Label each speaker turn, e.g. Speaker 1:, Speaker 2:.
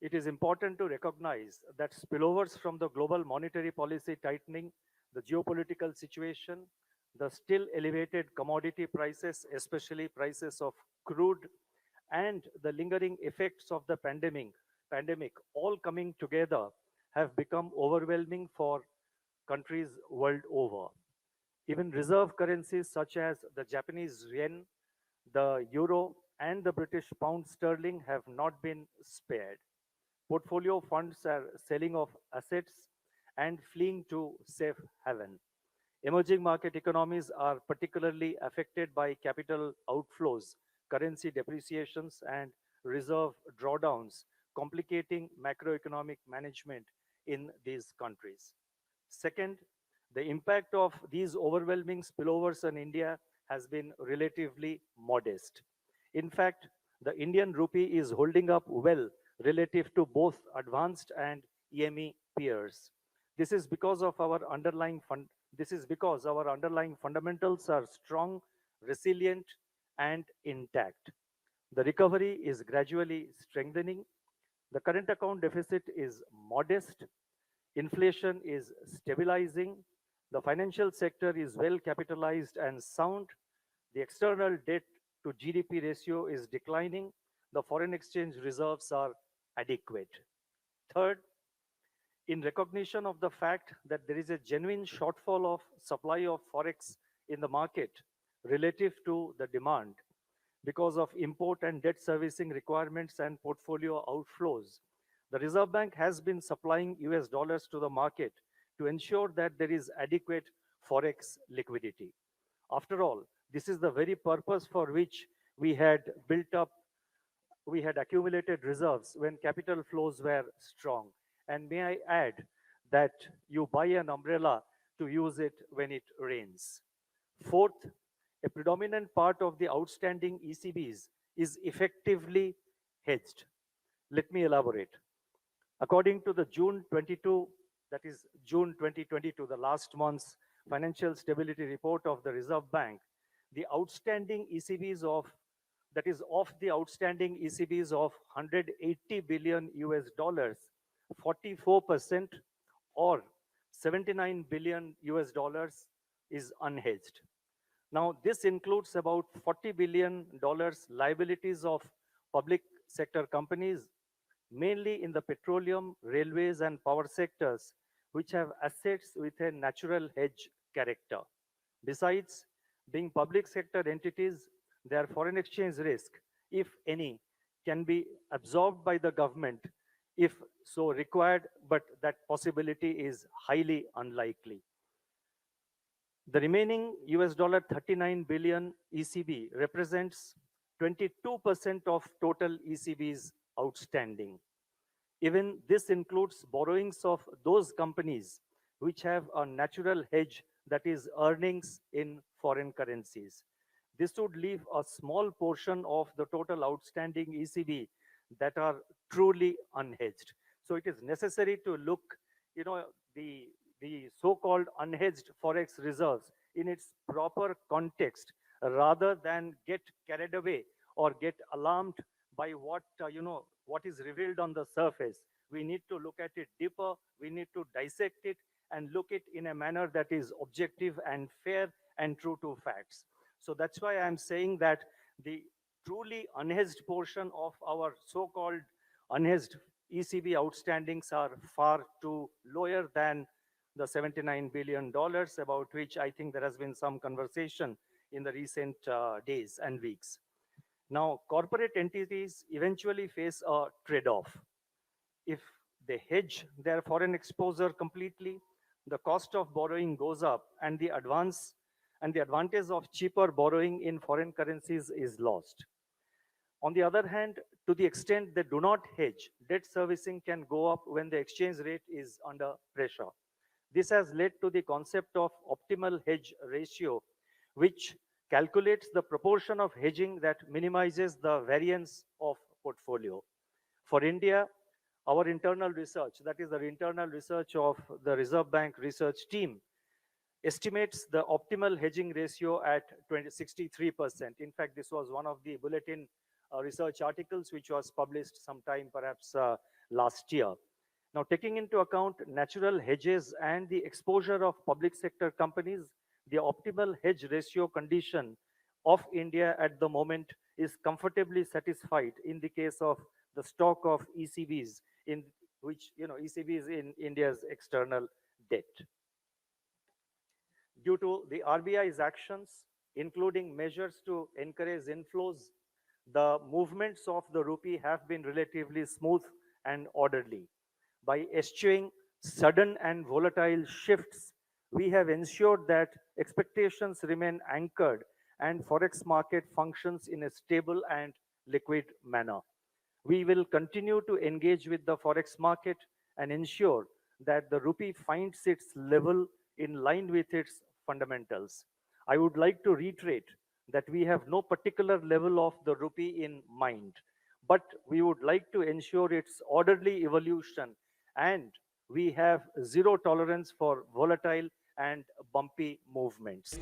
Speaker 1: It is important to recognize that spillovers from the global monetary policy tightening, the geopolitical situation, the still elevated commodity prices, especially prices of crude, and the lingering effects of the pandemic all coming together have become overwhelming for countries world over. Even reserve currencies such as the Japanese yen, the euro, and the British pound sterling have not been spared. Portfolio funds are selling off assets and fleeing to safe haven. Emerging market economies are particularly affected by capital outflows, currency depreciations, and reserve drawdowns, complicating macroeconomic management in these countries. Second, the impact of these overwhelming spillovers on India has been relatively modest. In fact, the Indian rupee is holding up well relative to both advanced and EME peers. This is because of our underlying this is because our underlying fundamentals are strong, resilient, and intact. The recovery is gradually strengthening. The current account deficit is modest. Inflation is stabilizing. The financial sector is well capitalized and sound. The external debt to GDP ratio is declining. The foreign exchange reserves are adequate. Third, in recognition of the fact that there is a genuine shortfall of supply of forex in the market relative to the demand because of import and debt servicing requirements and portfolio outflows, the Reserve Bank has been supplying US dollars to the market to ensure that there is adequate forex liquidity. After all, this is the very purpose for which we had built up, we had accumulated reserves when capital flows were strong. And may I add that you buy an umbrella to use it when it rains. Fourth, a predominant part of the outstanding ECBs is effectively hedged. Let me elaborate. According to the June 22, that is June 2022, the last month's financial stability report of the Reserve Bank, the outstanding ECBs of, that is of the outstanding ECBs of 180 billion US dollars, 44% or 79 billion US dollars is unhedged. Now, this includes about $40 billion liabilities of public sector companies, mainly in the petroleum, railways, and power sectors, which have assets with a natural hedge character. Besides, being public sector entities, their foreign exchange risk, if any, can be absorbed by the government if so required, but that possibility is highly unlikely. The remaining US dollar 39 billion ECB represents 22% of total ECB's outstanding. Even this includes borrowings of those companies which have a natural hedge, that is earnings in foreign currencies. This would leave a small portion of the total outstanding ECB that are truly unhedged. So it is necessary to look, the so-called unhedged forex reserves in its proper context rather than get carried away or get alarmed by what is revealed on the surface. We need to look at it deeper. We need to dissect it and look it in a manner that is objective and fair and true to facts. So that's why I'm saying that the truly unhedged portion of our so-called unhedged ECB outstandings are far too lower than the $79 billion, about which I think there has been some conversation in the recent days and weeks. Now, corporate entities eventually face a trade-off. If they hedge their foreign exposure completely, the cost of borrowing goes up and the advantage of cheaper borrowing in foreign currencies is lost. On the other hand, to the extent they do not hedge, debt servicing can go up when the exchange rate is under pressure. This has led to the concept of optimal hedge ratio, which calculates the proportion of hedging that minimizes the variance of portfolio. For India, our internal research, that is the internal research of the Reserve Bank research team, estimates the optimal hedging ratio at 63%. In fact, this was one of the bulletin research articles which was published sometime perhaps last year. Now, taking into account natural hedges and the exposure of public sector companies, the optimal hedge ratio condition of India at the moment is comfortably satisfied in the case of the stock of ECBs, in which, ECBs in India's external debt. Due to the RBI's actions, including measures to encourage inflows, the movements of the rupee have been relatively smooth and orderly. By eschewing sudden and volatile shifts, we have ensured that expectations remain anchored and forex market functions in a stable and liquid manner. We will continue to engage with the forex market and ensure that the rupee finds its level in line with its fundamentals. I would like to reiterate that we have no particular level of the rupee in mind, but we would like to ensure its orderly evolution, and we have zero tolerance for volatile and bumpy movements.